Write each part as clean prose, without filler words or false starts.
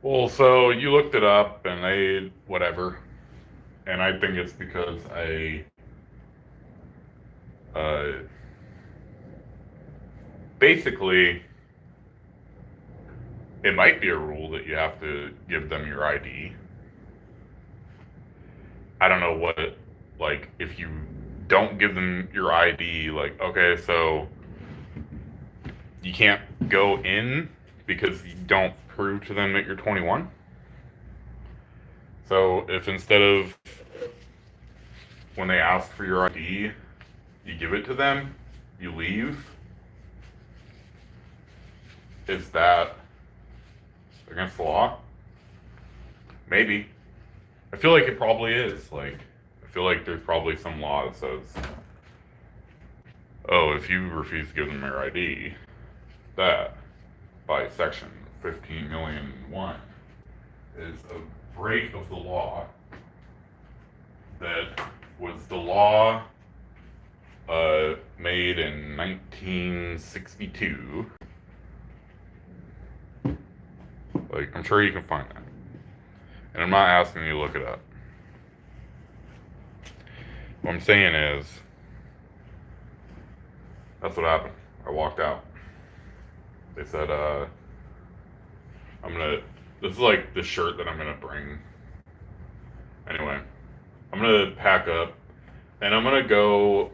Well, so you looked it up and they whatever, and I think it's because uh, basically, it might be a rule that you have to give them your ID. I don't know what, like, if you don't give them your ID, like, okay, so you can't go in because you don't prove to them that you're 21. So if instead of when they ask for your ID, you give it to them, you leave, is that against the law? Maybe. I feel like it probably is. Like, I feel like there's probably some law that says, oh, if you refuse to give them your ID, that by section 15,000,001 is a break of the law that was the law made in 1962. Like, I'm sure you can find that. And I'm not asking you to look it up. What I'm saying is, that's what happened. I walked out. They said, I'm gonna, this is like the shirt that I'm gonna bring. Anyway, I'm gonna pack up and I'm gonna go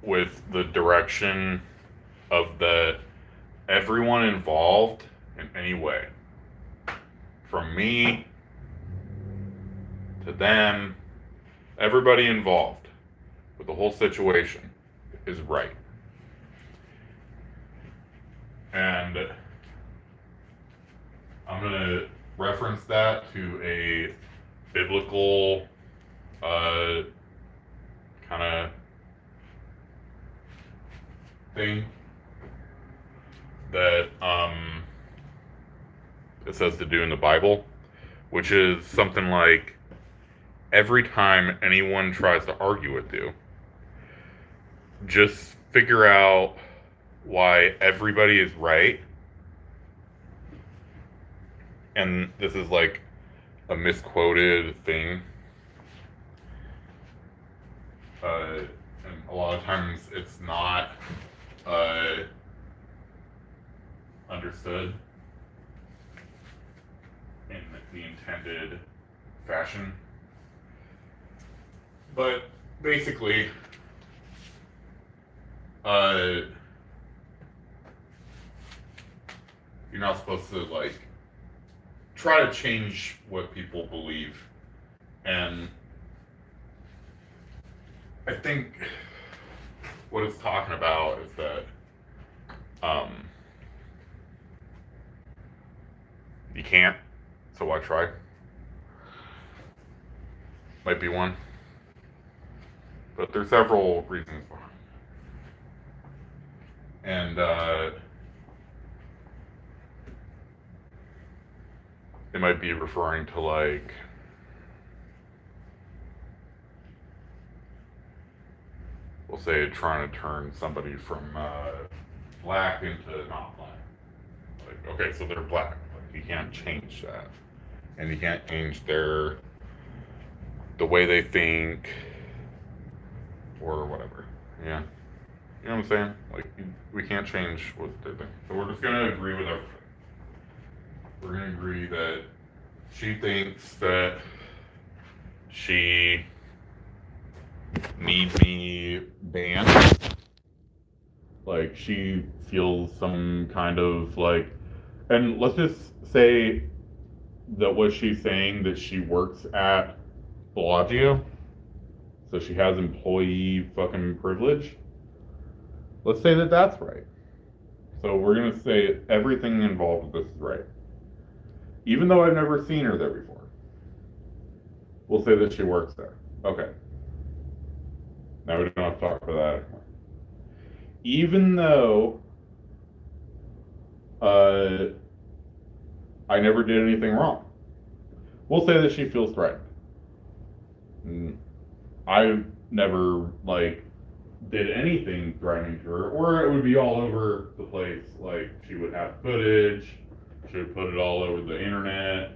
with the direction of the everyone involved in any way. From me to them, everybody involved with the whole situation is right. And I'm going to reference that to a biblical kind of thing that it says to do in the Bible, which is something like every time anyone tries to argue with you, just figure out why everybody is right. And this is like a misquoted thing. And a lot of times it's not uh, understood in the intended fashion. But basically, uh, you're not supposed to like try to change what people believe. And I think what it's talking about is that um, you can't, so why try? Might be one. But there's several reasons behind it. And it might be referring to like we'll say trying to turn somebody from black into not black. Like, okay, so they're black. Like, you can't change that, and you can't change the way they think or whatever. Yeah, you know what I'm saying? Like, we can't change what they think. So we're just gonna agree with everything. We're gonna agree that she thinks that she needs me banned. Like she feels some kind of like, and let's just say that what she's saying that she works at Bellagio, so she has employee fucking privilege. Let's say that that's right. So we're gonna say everything involved with this is right, even though I've never seen her there before. We'll say that she works there. Okay. Now we don't have to talk about that anymore. Even though uh, I never did anything wrong, we'll say that she feels threatened. I never like did anything threatening to her, or it would be all over the place. Like she would have footage, she would put it all over the internet,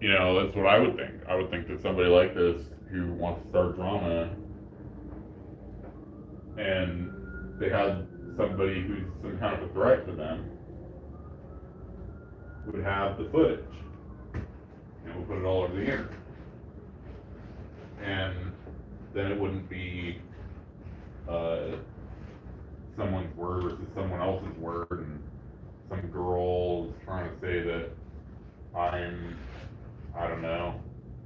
You know, that's what I would think. I would think that somebody like this who wants to start drama and they had somebody who's some kind of a threat to them would have the footage and we'll put it all over the internet. And then it wouldn't be someone's word versus someone else's word, and some girl is trying to say that I don't know.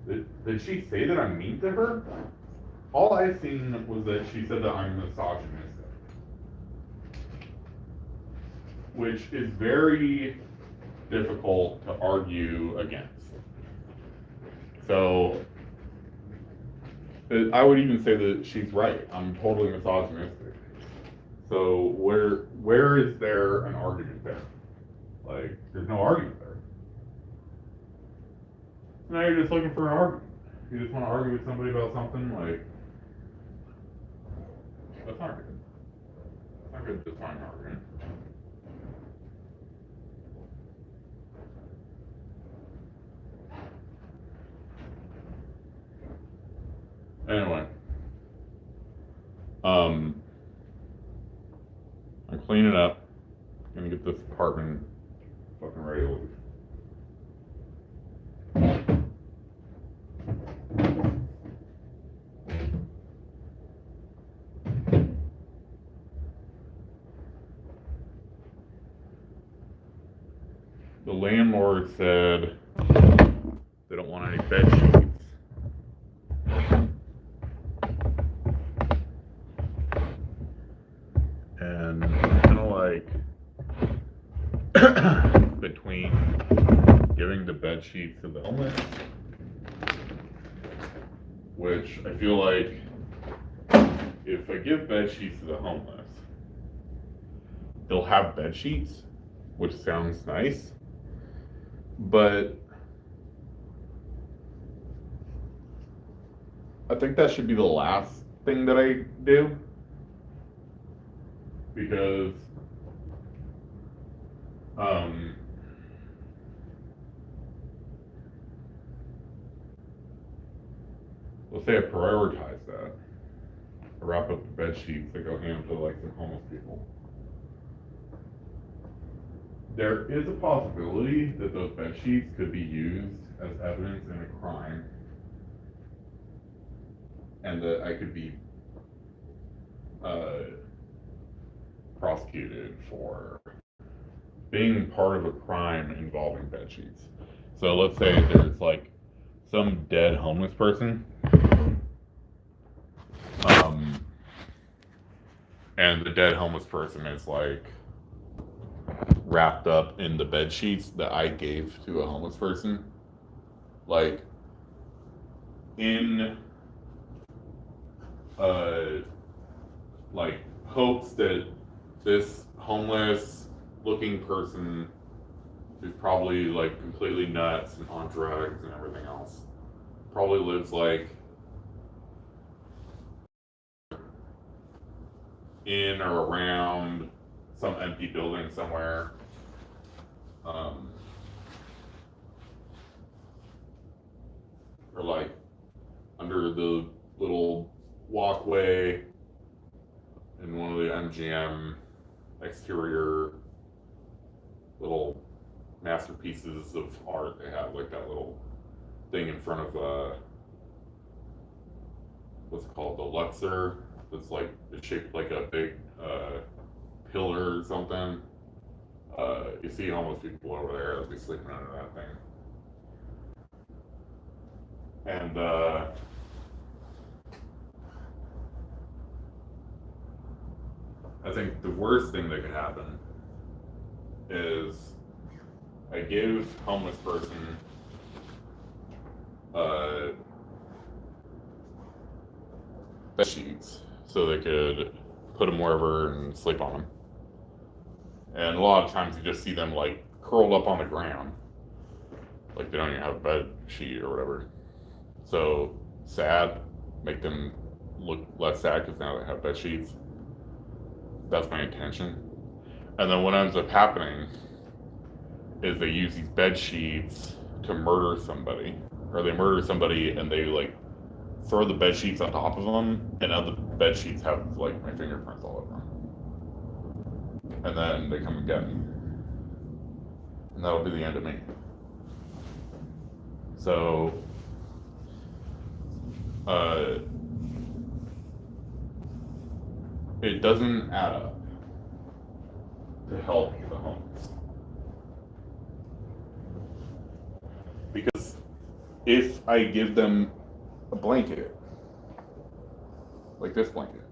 Did she say that I'm mean to her? All I seen was that she said that I'm misogynistic, which is very difficult to argue against. So I would even say that she's right. I'm totally misogynistic. So where is there an argument there? Like, there's no argument there. Now you're just looking for an argument. You just want to argue with somebody about something, like, that's not good. It's not good to find an argument. Anyway. I'm cleaning up. Gonna get this apartment fucking ready to leave. The landlord said they don't want any bed sheets. And kind of like between giving the bed sheets to the homeless, which I feel like if I give bed sheets to the homeless, they'll have bed sheets, which sounds nice, but I think that should be the last thing that I do, because let's say I prioritize that. I wrap up the bed sheets that go hand to like some homeless people. There is a possibility that those bed sheets could be used as evidence in a crime, and that I could be prosecuted for being part of a crime involving bed sheets. So let's say there's like some dead homeless person, and the dead homeless person is like wrapped up in the bed sheets that I gave to a homeless person, like in like hopes that this homeless looking person who's probably like completely nuts and on drugs and everything else probably lives like in or around some empty building somewhere, or like under the little walkway in one of the MGM exterior little masterpieces of art they have, like that little thing in front of what's it called, the Luxor, that's like it's shaped like a big pillar or something. You see homeless people over there that'll be sleeping under that thing. And I think the worst thing that could happen is I give homeless person bed sheets so they could put them wherever and sleep on them. And a lot of times you just see them like curled up on the ground, like they don't even have a bed sheet or whatever. So sad, make them look less sad because now they have bed sheets. That's my intention. And then what ends up happening is they use these bed sheets to murder somebody, or they murder somebody and they like throw the bed sheets on top of them, and now the bed sheets have like my fingerprints all over them, and then they come and get me, and that'll be the end of me. So, it doesn't add up to help the homeless. Because if I give them a blanket, like this blanket,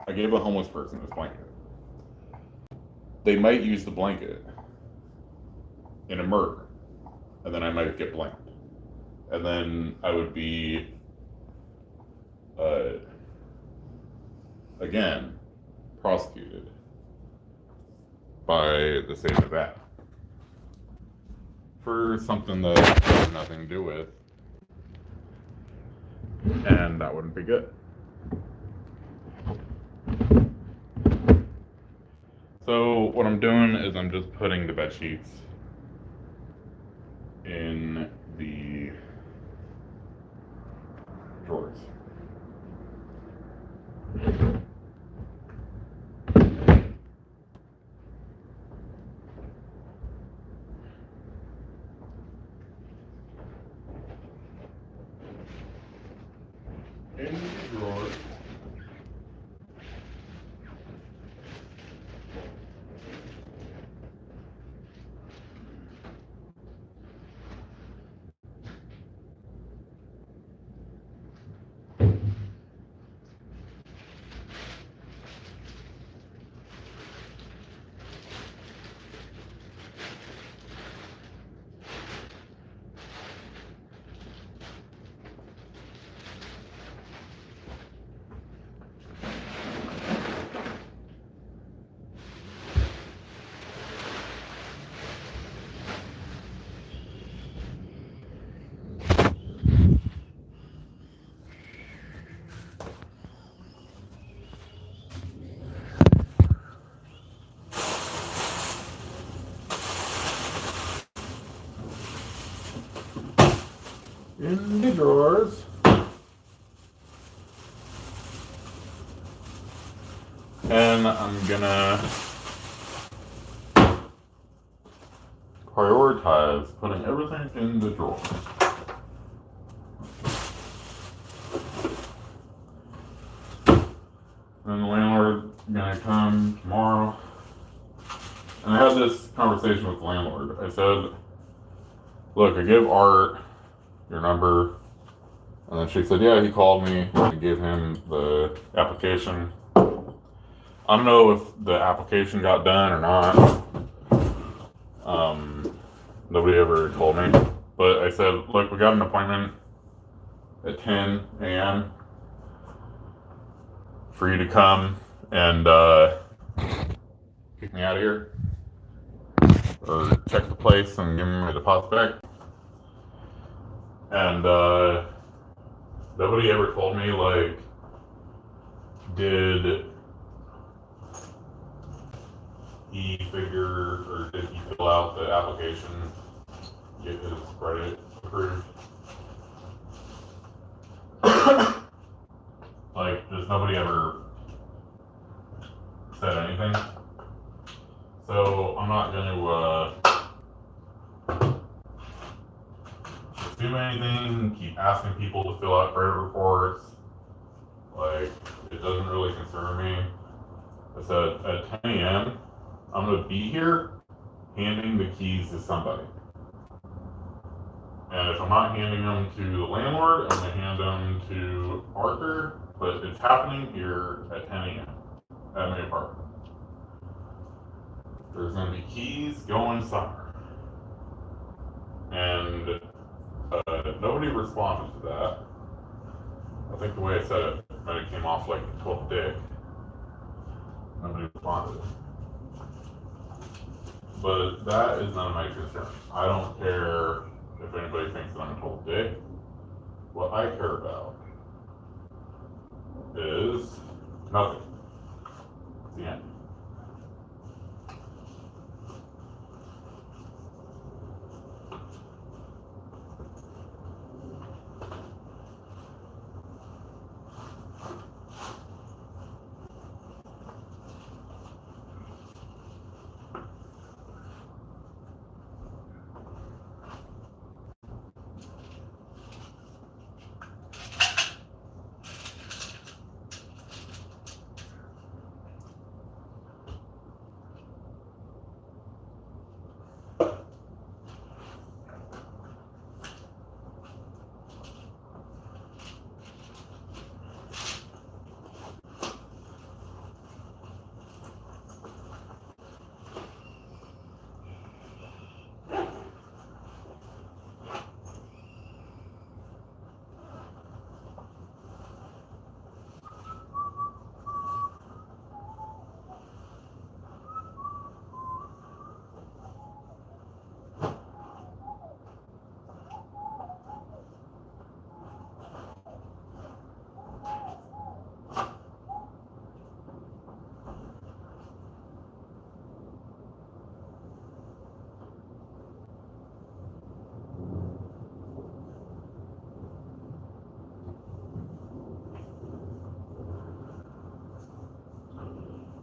I gave a homeless person this blanket, they might use the blanket in a murder, and then I might get blamed. And then I would be, again, prosecuted by the state of that for something that has nothing to do with, and that wouldn't be good. So what I'm doing is I'm just putting the bed sheets in the drawers. In the drawers. In the drawers. And I'm gonna prioritize putting everything in the drawer. And the landlord's gonna come tomorrow. And I had this conversation with the landlord. I said, look, I gave Art your number. And then she said, yeah, he called me. I gave him the application. I don't know if the application got done or not. Nobody ever told me. But I said, look, we got an appointment at 10 a.m. for you to come and kick me out of here. Or check the place and give me my deposit back. And nobody ever told me, like, did he figure or did he fill out the application, get his credit approved? Like, just nobody ever said anything. So I'm not gonna do anything, keep asking people to fill out credit reports. Like, it doesn't really concern me. I said at 10 a.m. I'm gonna be here handing the keys to somebody. And if I'm not handing them to the landlord, I'm gonna hand them to Arthur, but it's happening here at 10 a.m. at my apartment. There's gonna be keys going somewhere. And nobody responded to that. I think the way I said it might have came off like a total dick. Nobody responded. But that is none of my concern. I don't care if anybody thinks that I'm a total dick. What I care about is nothing. It's the end.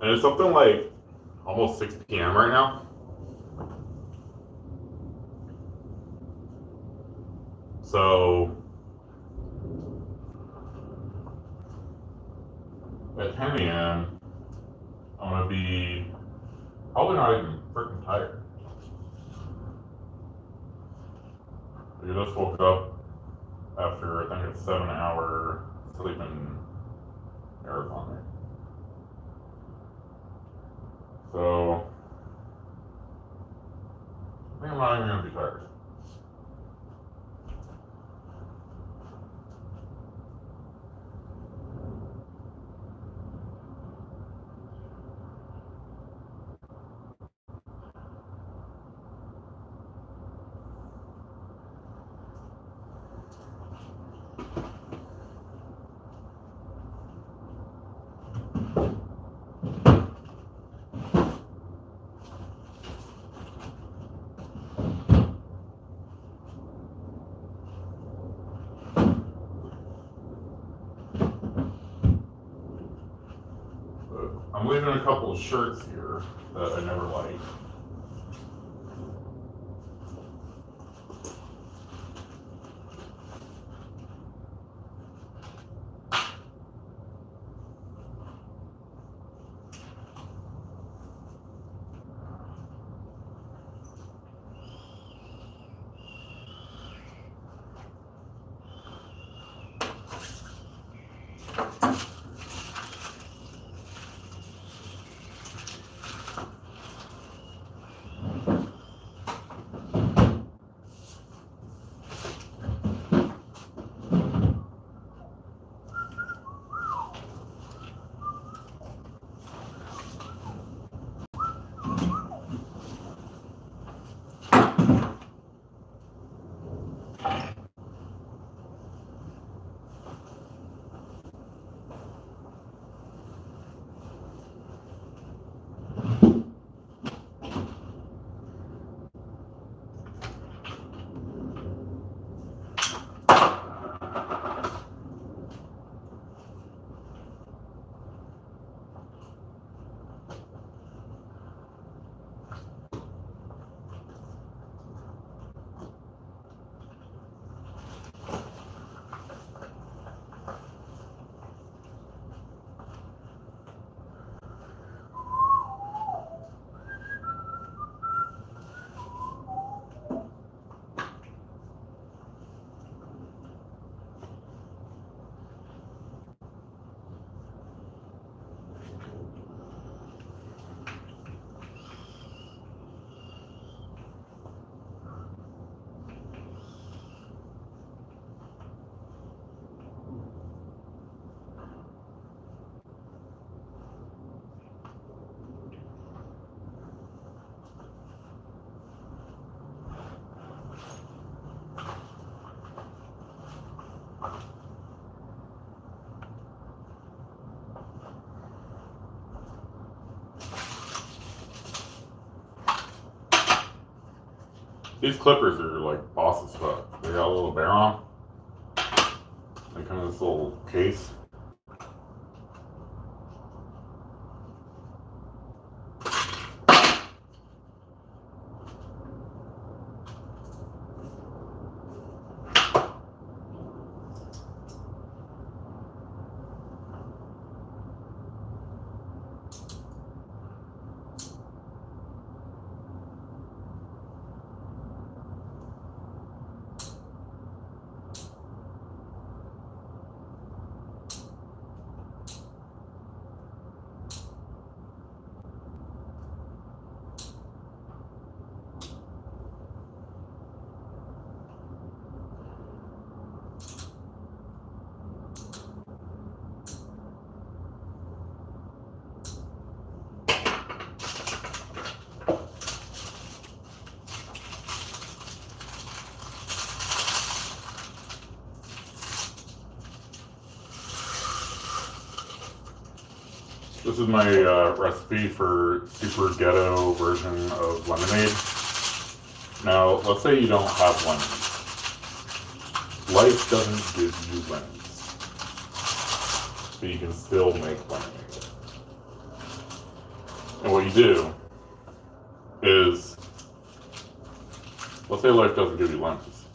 And it's something like almost 6 p.m. right now. So at 10 a.m., I'm gonna be probably not even freaking tired. I just woke up after I think it's 7-hour sleeping marathon there. So I think I'm not even gonna be tired. I'm leaving a couple of shirts here that I never liked. These clippers are like boss as fuck. They got a little bear on. They come in this little case. This is my recipe for super ghetto version of lemonade. Now, let's say you don't have lemons. Life doesn't give you lemons, but you can still make lemonade. And what you do is, let's say life doesn't give you lemons,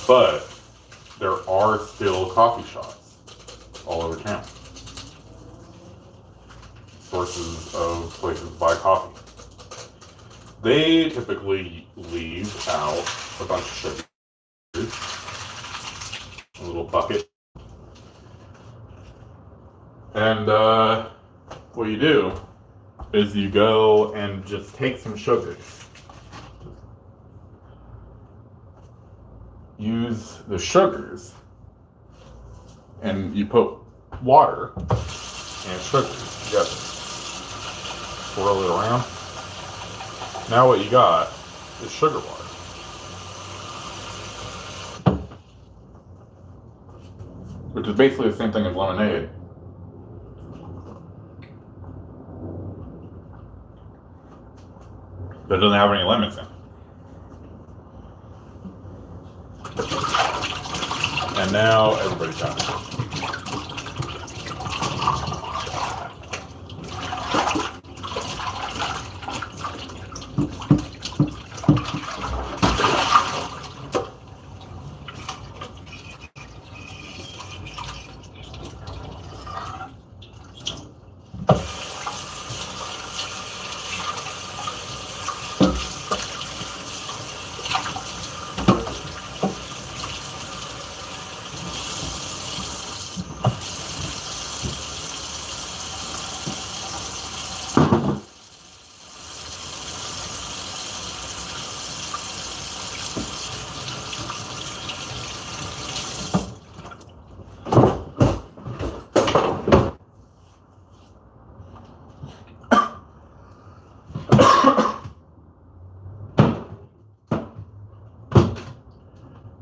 but there are still coffee shops all over town, sources of places to buy coffee. They typically leave out a bunch of sugar, a little bucket, and what you do is you go and just take some sugars. Use the sugars and you put water and sugars together. Swirl it around. Now what you got is sugar water. Which is basically the same thing as lemonade. But it doesn't have any lemons in it. And now everybody's happy.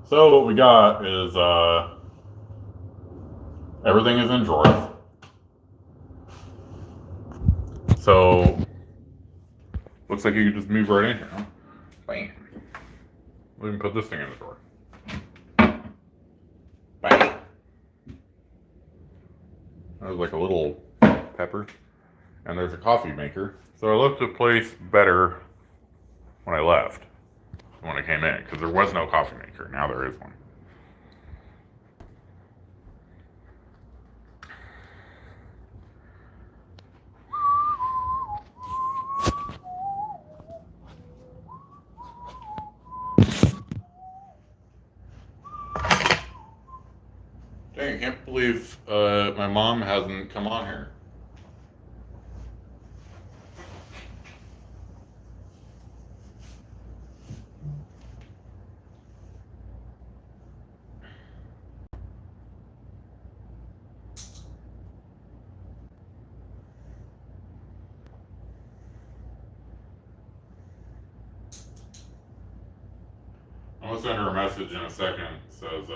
So what we got is everything is in drawers. So looks like you can just move right in here. Huh? Bam. We can put this thing in the drawer. Bam. There's like a little pepper, and there's a coffee maker. So I left the place better when I left than when I came in, because there was no coffee maker. Now there is one. Dang, I can't believe my mom hasn't come on here. I'm gonna send her a message in a second. It says,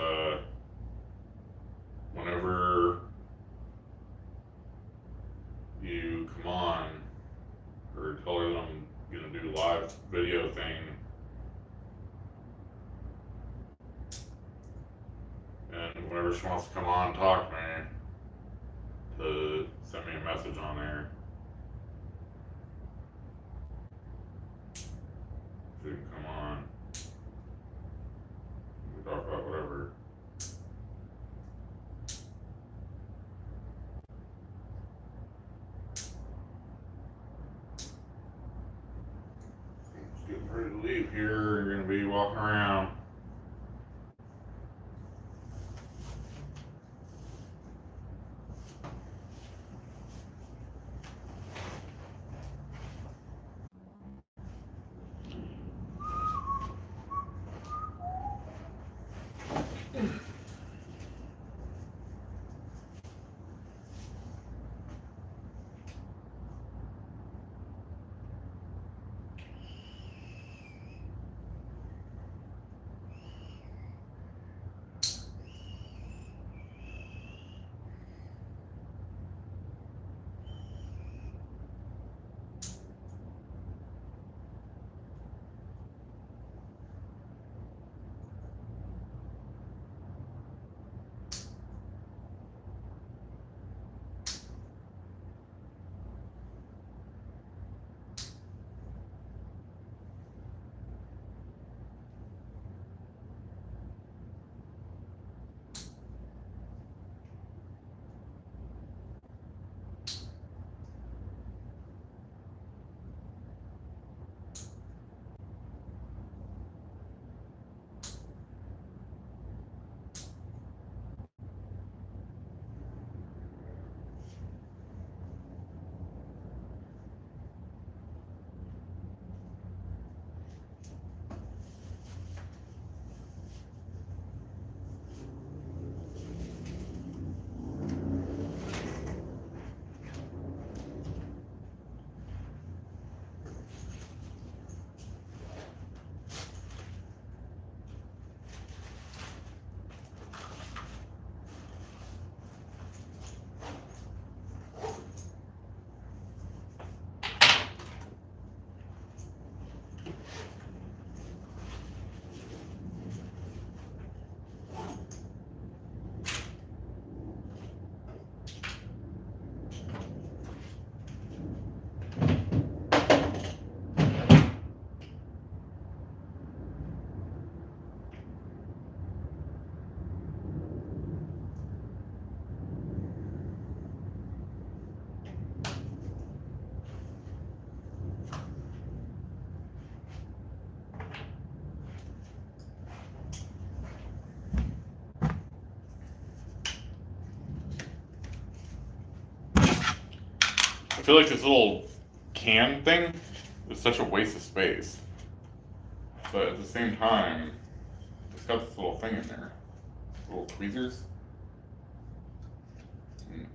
whenever you come on, or tell her that I'm gonna do a live video thing, and whenever she wants to come on and talk to me, to send me a message on there. So you can come on. We can talk about whatever. It's getting ready to leave here. You're gonna be walking around. feel like this little can thing is such a waste of space. But at the same time, it's got this little thing in there. Little tweezers. And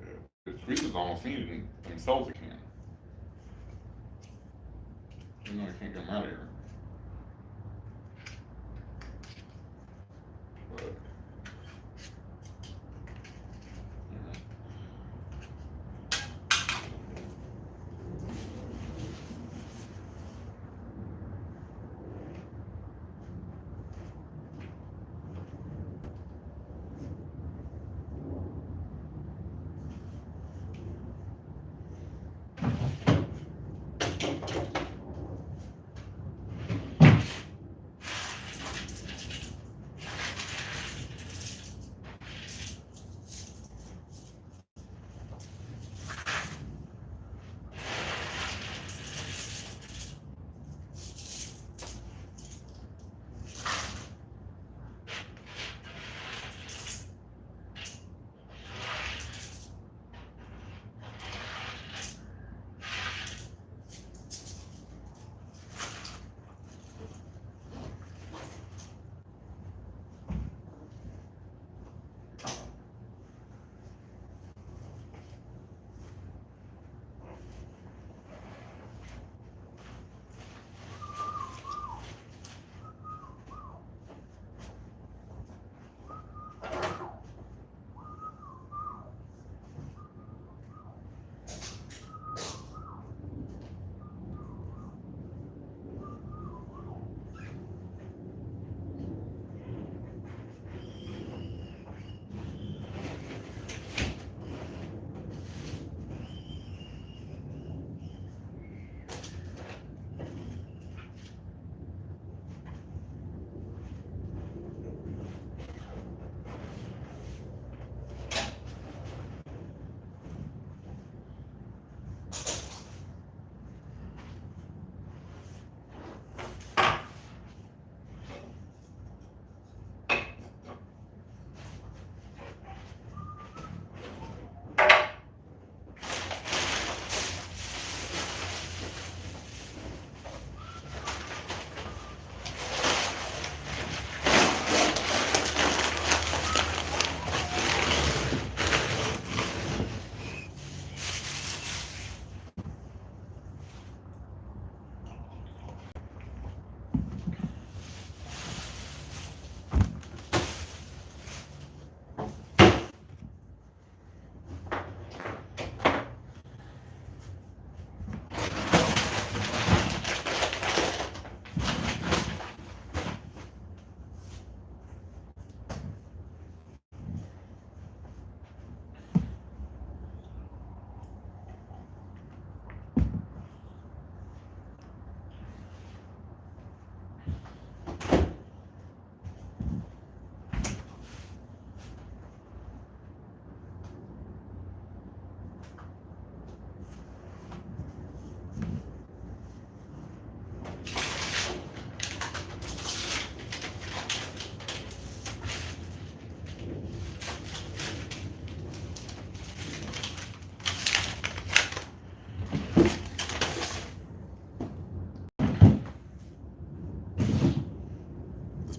the tweezers almost need themselves a can. Even though I can't get them out of here. But, yeah.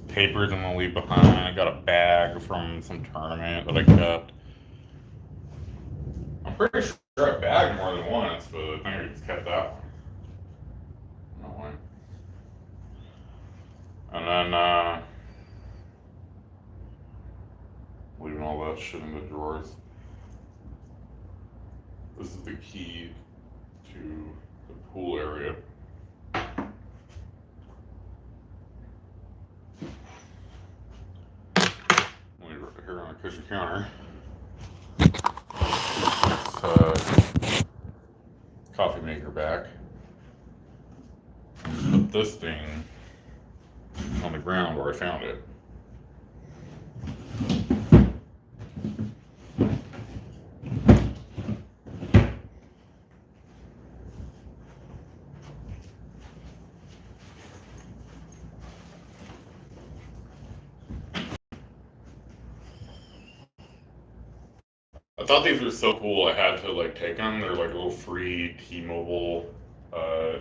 Papers I'm gonna leave behind. I got a bag from some tournament that I kept. I'm pretty sure I bagged more than once, but I think I just kept that one. No way. And then leaving all that shit in the drawers. This is the key to the pool area. Here on the kitchen counter. Coffee maker back. Put this thing on the ground where I found it. I thought these were so cool. I had to like take them. They're like little free T-Mobile uh,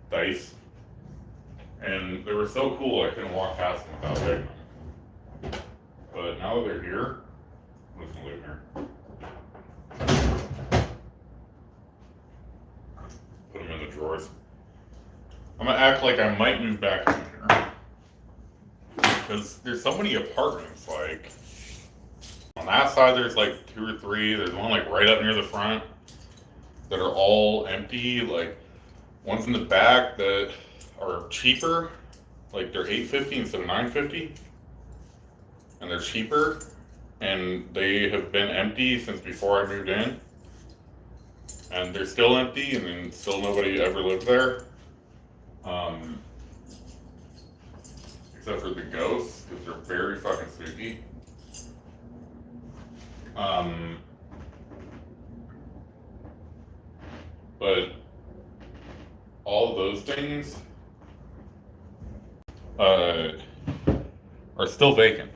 dice, and they were so cool. I couldn't walk past them without taking them. But now that they're here, I'm just gonna leave them here. Put them in the drawers. I'm gonna act like I might move back in here because there's so many apartments. Like on that side, there's like 2 or 3. There's one like right up near the front that are all empty. Like ones in the back that are cheaper. Like they're $850 instead of $950, and they're cheaper. And they have been empty since before I moved in, and they're still empty, and then still nobody ever lived there. Except for the ghosts, because they're very fucking spooky. But all of those things are still vacant.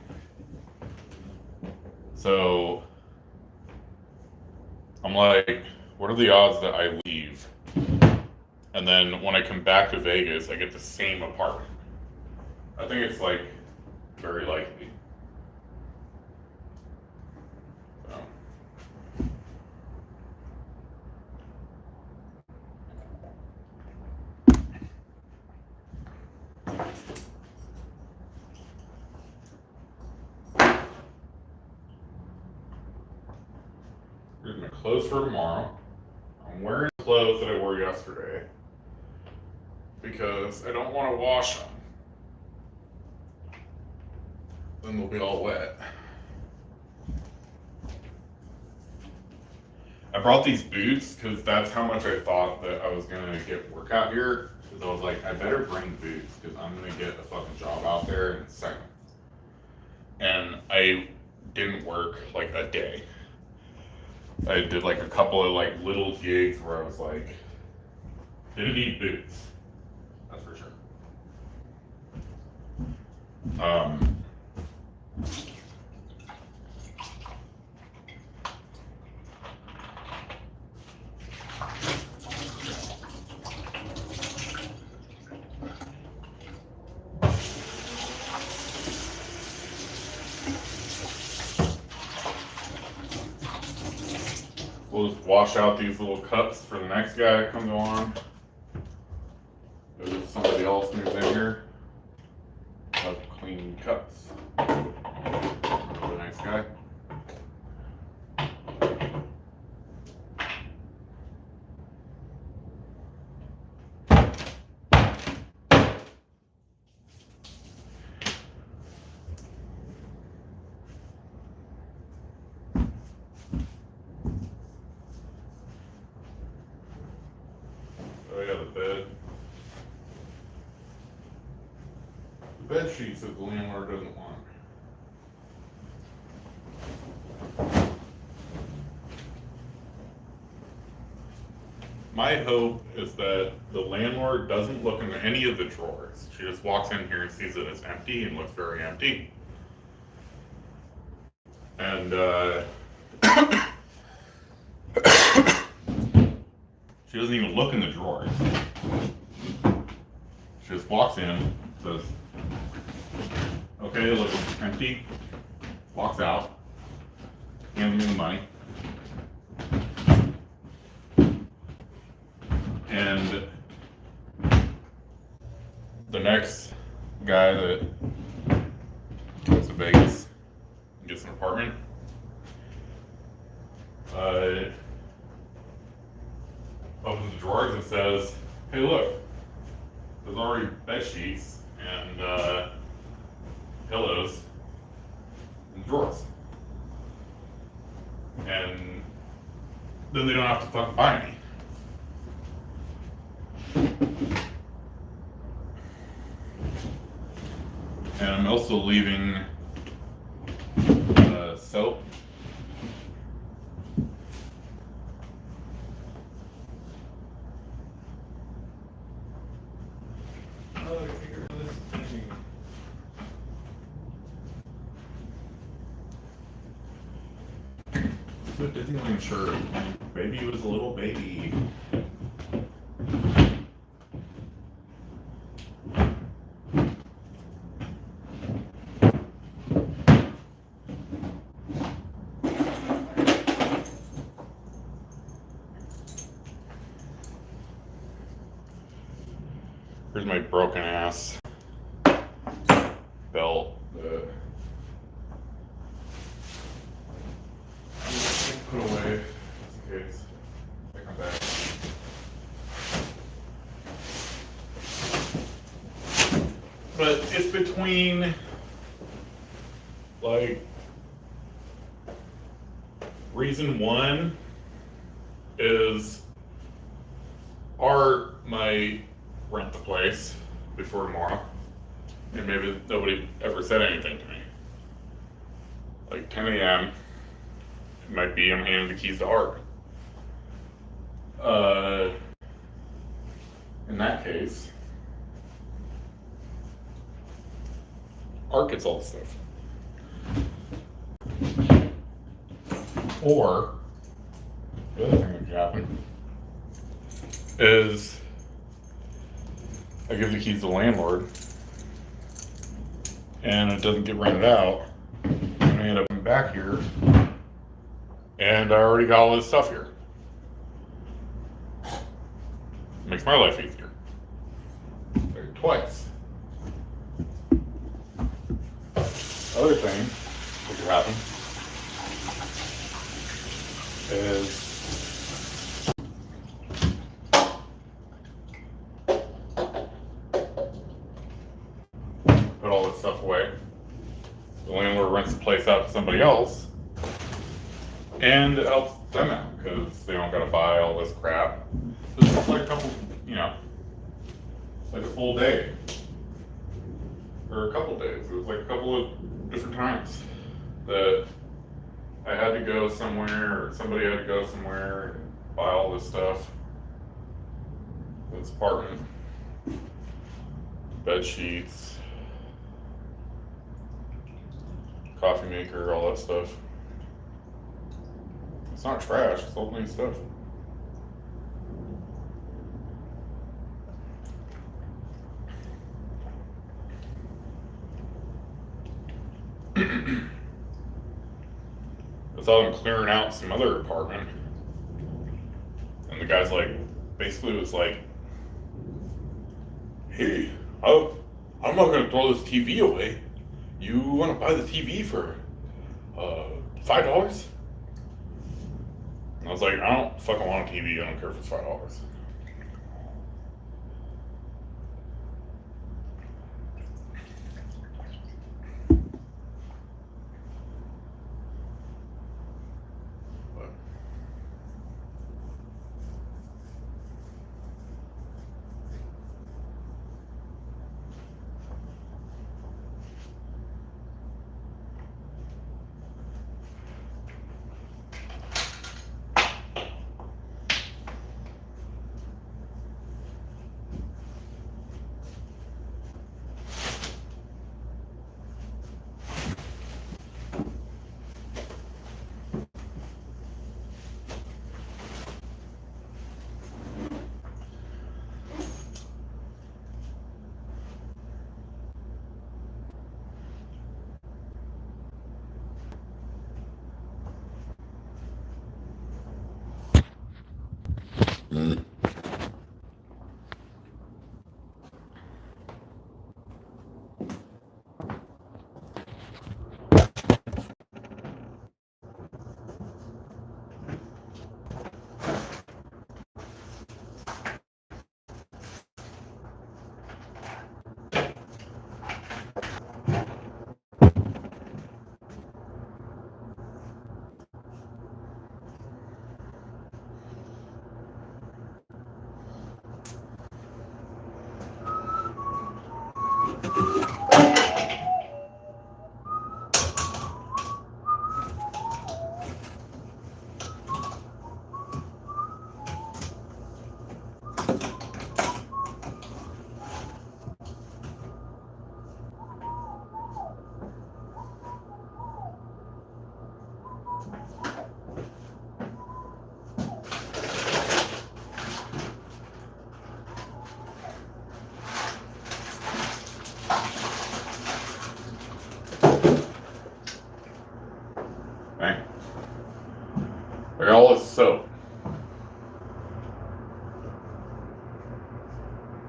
So I'm like, what are the odds that I leave? And then when I come back to Vegas, I get the same apartment. I think it's like very likely. So. Here's my clothes for tomorrow. I'm wearing clothes that I wore yesterday because I don't want to wash them. Then they'll be all wet. I brought these boots because that's how much I thought that I was going to get work out here. Because I was like, I better bring boots because I'm going to get a fucking job out there in a second. And I didn't work like a day. I did like a couple of like little gigs where I was like, didn't need boots. That's for sure. We'll just wash out these little cups for the next guy that comes on. If somebody else moves in here, have clean cups for the next guy. Oh yeah, the bed. The bed sheets that the landlord doesn't want. My hope is that the landlord doesn't look in any of the drawers. She just walks in here and sees that it's empty and looks very empty. And she doesn't even look in the drawers. She just walks in, says, okay, look, it's empty, walks out, hands me the money. And the next guy that goes to Vegas and gets an apartment, opens the drawers and says, hey look, there's already bed sheets and pillows in the drawers. And then they don't have to fucking buy any. And I'm also leaving soap. The Disneyland shirt. Baby was a little baby. Here's my broken ass belt. Put away just in case I come back. But it's between like reason one is Art might rent the place before tomorrow, and maybe nobody ever said anything to me. Like 10 a.m. It might be I'm handing the keys to Art. In that case, Art gets all the stuff. Or the other thing that could happen is I give the keys to the landlord and it doesn't get rented out, and I end up back here and I already got all this stuff here. Makes my life easier. Like twice. Other thing that could happen is put all this stuff away. The landlord rents the place out to somebody else, and it helps them out because they don't got to buy all this crap. This is like a couple, like a full day or a couple days. It was like a couple of different times that I had to go somewhere, or somebody had to go somewhere and buy all this stuff. This apartment, bed sheets, coffee maker, all that stuff. It's not trash, it's all clean stuff. I saw them clearing out some other apartment, and the guy's like, basically was like, hey, I'm not gonna throw this TV away. You wanna buy the TV for $5? And I was like, I don't fucking want a TV, I don't care if it's $5.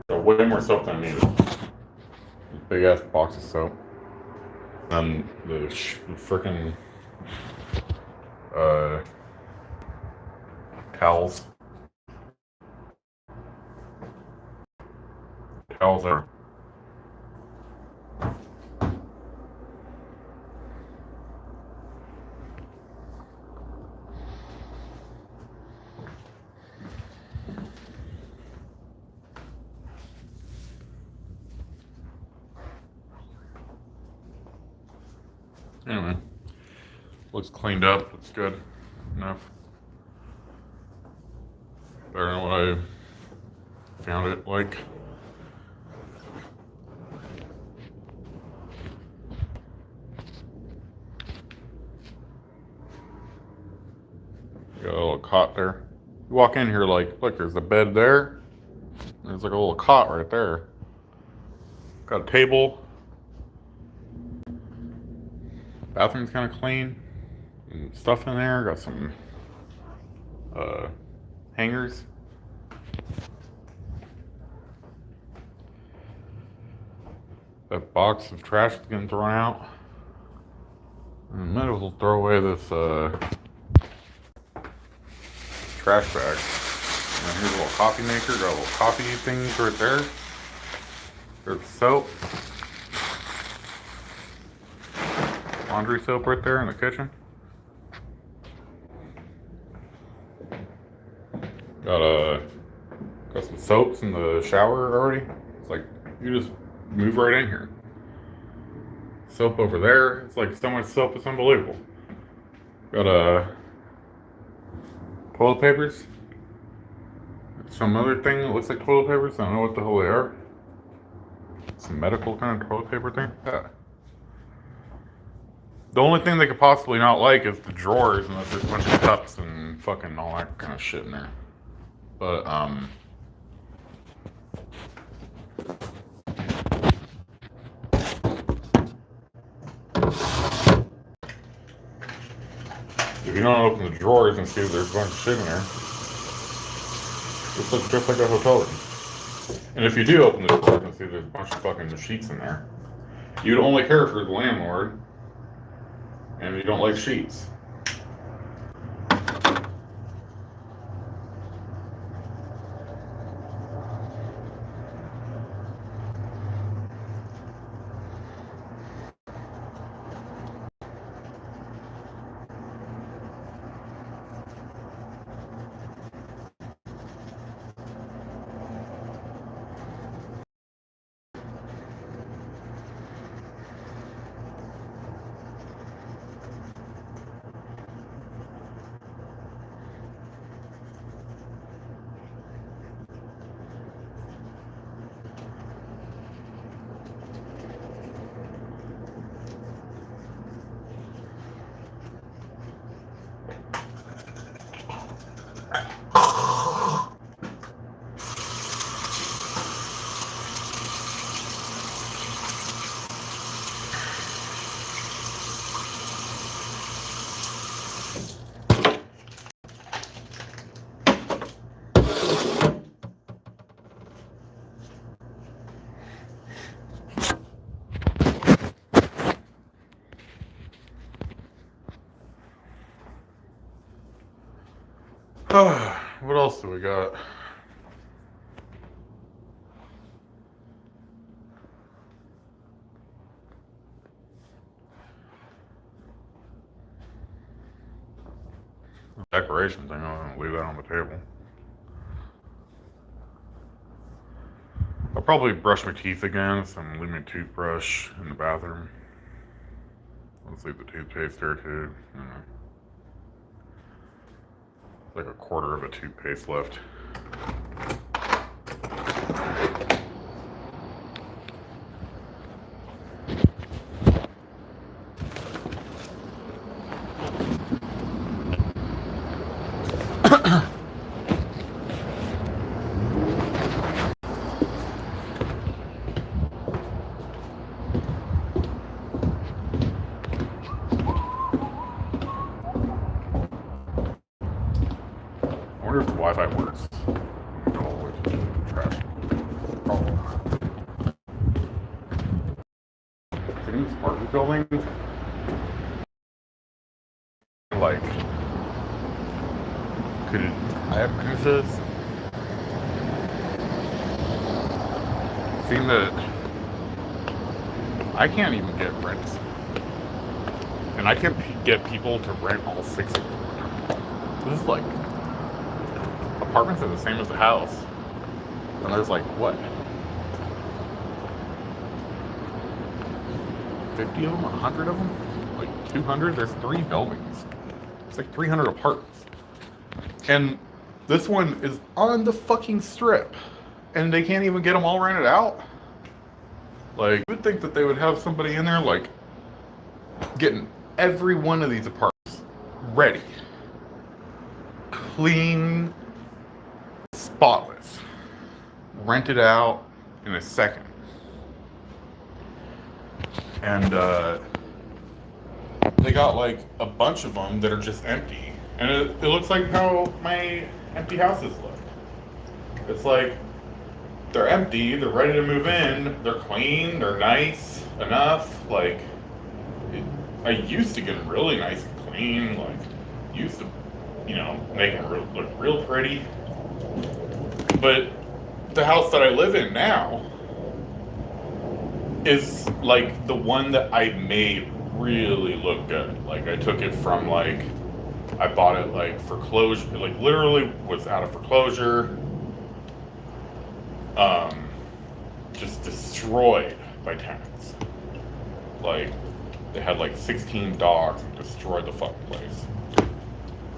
Got way more soap than I needed. Big ass box of soap. And the freaking towels. Towels are. Anyway, looks cleaned up. It's good enough. Better than what I found it like. Got a little cot there. You walk in here like, look, there's a bed there. There's like a little cot right there. Got a table. Bathroom's kind of clean. And stuff in there. Got some hangers. That box of trash is getting thrown out. And might as well throw away this trash bag. And here's a little coffee maker. Got a little coffee things right there. There's soap. Laundry soap right there in the kitchen. Got some soaps in the shower already. It's like you just move right in here. Soap over there. It's like so much soap, it's unbelievable. Got toilet papers. Some other thing that looks like toilet papers. I don't know what the hell they are. Some medical kind of toilet paper thing. Yeah. The only thing they could possibly not like is the drawers, unless there's a bunch of cups and fucking all that kind of shit in there. But if you don't open the drawers and see if there's a bunch of shit in there, it looks just like a hotel room. And if you do open the drawers and see there's a bunch of fucking sheets in there, you'd only care if you're the landlord and you don't like sheets. What else do we got? Decorations, I'm gonna leave that on the table. I'll probably brush my teeth again, so I'm gonna leave my toothbrush in the bathroom. Let's leave the toothpaste there too. Like a quarter of a toothpaste left. I wonder if the Wi-Fi works. All the way to the trash. Probably. building, like, could I have princess? Seeing that I can't even get rents, and I can't get people to rent all 6 of them. This is like apartments are the same as the house, and there's like what, 50 of them, 100 of them, like 200. There's 3 buildings. It's like 300 apartments, and this one is on the fucking strip, and they can't even get them all rented out. Like, you would think that they would have somebody in there, like, getting every one of these apartments ready, clean, spotless, rented out in a second. And they got like a bunch of them that are just empty, and it looks like how my empty houses look. It's like they're empty, they're ready to move in, they're clean, they're nice enough. Like, I used to get them really nice and clean, like, used to, make them look real pretty. But the house that I live in now is like the one that I made really look good. Like, I took it from, like, I bought it like foreclosure, like literally was out of foreclosure, just destroyed by tenants. Like, they had like 16 dogs and destroyed the fucking place.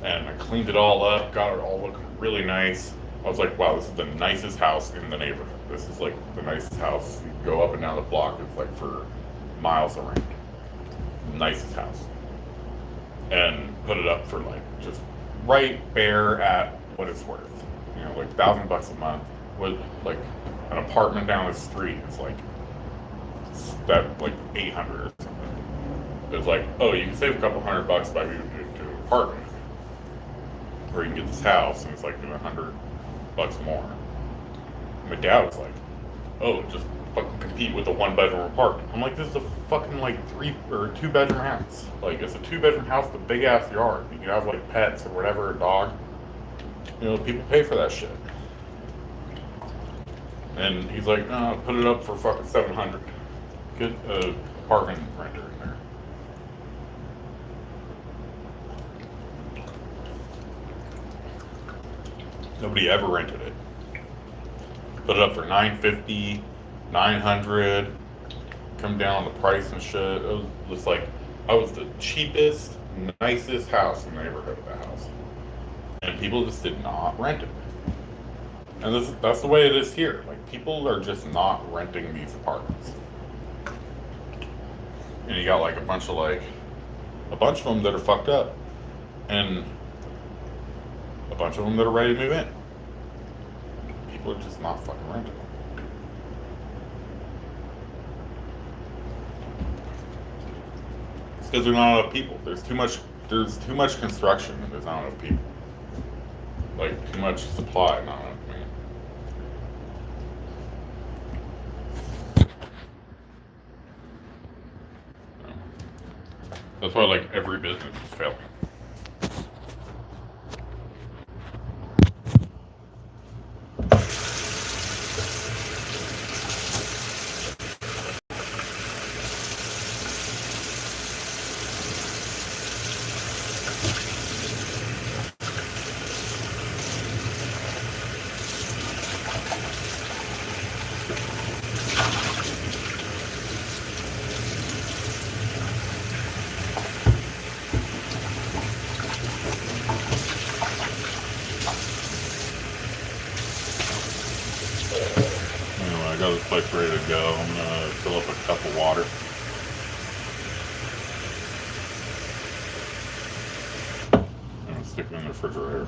And I cleaned it all up, got it all looking really nice. I was like, wow, this is the nicest house in the neighborhood. This is like the nicest house. You go up and down the block, it's like for miles around. Nicest house. And put it up for like just right bare at what it's worth. Like $1,000 a month with like an apartment down the street. It's like like 800 or something. It's like, oh, you can save a couple $100 by moving to an apartment, or you can get this house and it's like $100 more. My dad was like, oh, just fucking compete with a 1-bedroom apartment. I'm like, this is a fucking like 3 or 2-bedroom house. Like, it's a 2-bedroom house with a big ass yard. You can have like pets or whatever, a dog. People pay for that shit. And he's like, no, put it up for fucking $700. Get a apartment renter in there. Nobody ever rented it. Put it up for $950, $900. Come down on the price and shit. It was just like, I was the cheapest, nicest house in the neighborhood of the house. And people just did not rent it. And that's the way it is here. Like, people are just not renting these apartments. And you got like a bunch of them that are fucked up. And a bunch of them that are ready to move in. People are just not fucking renting them. It's because there's not enough people. There's too much construction and there's not enough people. Like, too much supply, not enough demand. That's why like every business is failing. Anyway, I got this place ready to go. I'm gonna fill up a cup of water. I'm gonna stick it in the refrigerator.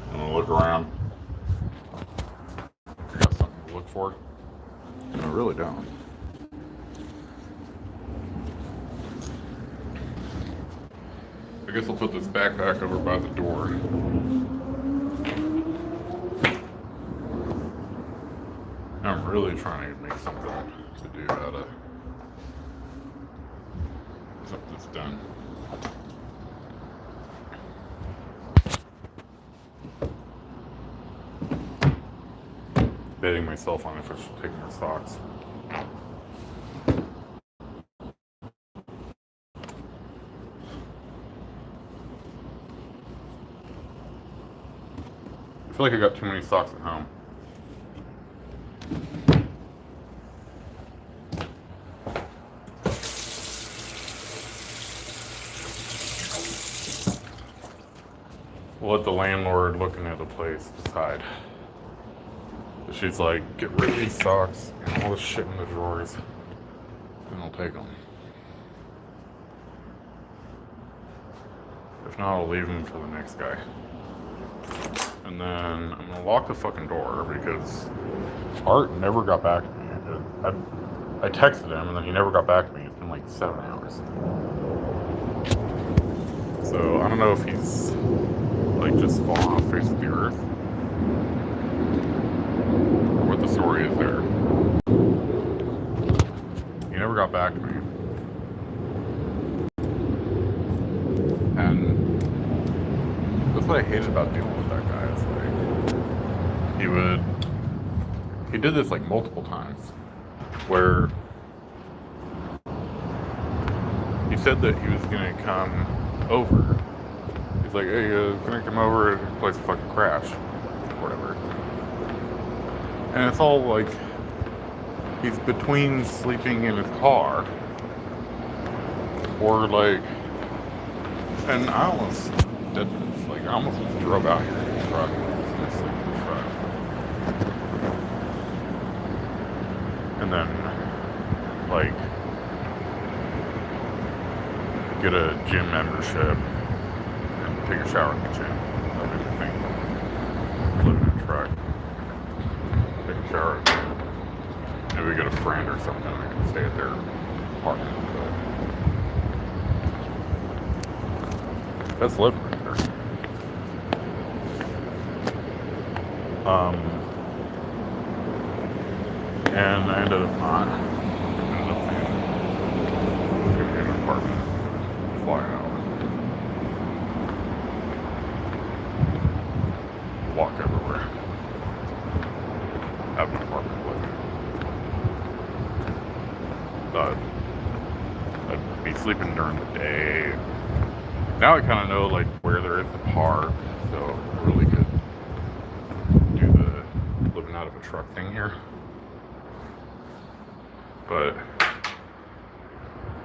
I'm gonna look around. before? I really don't. I guess I'll put this backpack over by the door. I'm really trying to make something to do out of something that's done. Debating myself on if I should take my socks. I feel like I got too many socks at home. We'll let the landlord looking at the place decide. She's like, get rid of these socks and all this shit in the drawers, and I'll take them. If not, I'll leave them for the next guy. And then I'm gonna lock the fucking door because Art never got back to me. I texted him and then he never got back to me. It's been like 7 hours. So I don't know if he's like just fallen off the face of the earth or what the story is there. He never got back to me. And that's what I hated about dealing with that guy. It's like he did this like multiple times where he said that he was gonna come over. He's like, hey, can I come over and the place fucking crash or whatever. And it's all like he's between sleeping in his car or like, and I almost did this. Like I almost drove out here in the truck. And then, like, get a gym membership and take a shower in the gym. That made me think. Live in a truck. Take a shower. Maybe get a friend or something that can stay at their apartment. But that's living right there. And I ended up not. I ended up getting an apartment, fly out, walk everywhere, have an apartment living. Thought I'd be sleeping during the day. Now I kind of know like where there is the park, so I really could do the living out of a truck thing here. But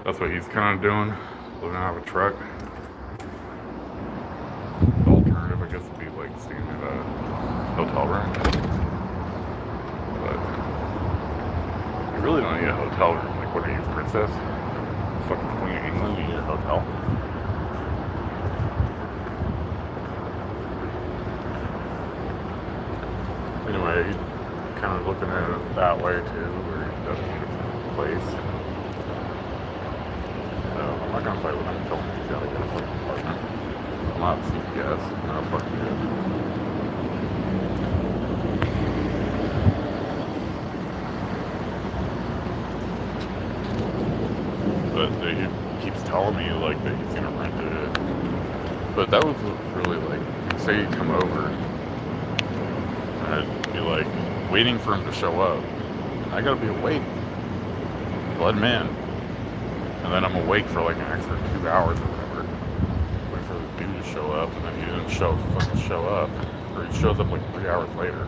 that's what he's kind of doing, living out of a truck. The alternative, I guess, would be like staying at a hotel room. But you really don't need a hotel room. Like, what are you, princess? Fucking Queen of England, you need a hotel. Anyway, kind of looking at it that way too, where he doesn't need a place. So I'm not gonna fight with him and tell him he's gotta get a fucking apartment. I'm not CPS. No, fuck you. But he keeps telling me like that he's gonna rent it. But that was really like, say you come over, and I'd be like waiting for him to show up. I gotta be awake. Let him in. And then I'm awake for like an extra 2 hours or whatever. Wait for the dude to show up, and then he didn't fucking show up. Or he shows up like 3 hours later.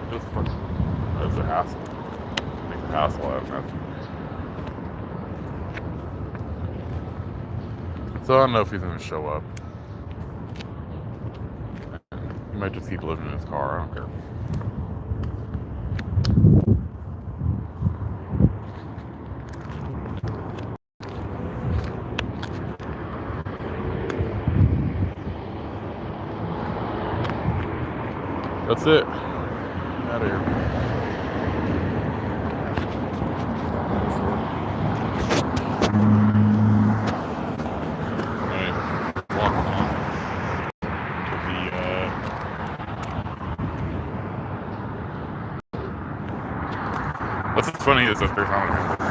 Just fucking, that's a hassle. Make a hassle out of that. So I don't know if he's gonna show up. He might just keep living in his car, I don't care. That's it. matter. I walk off to the, what's funny is that there's not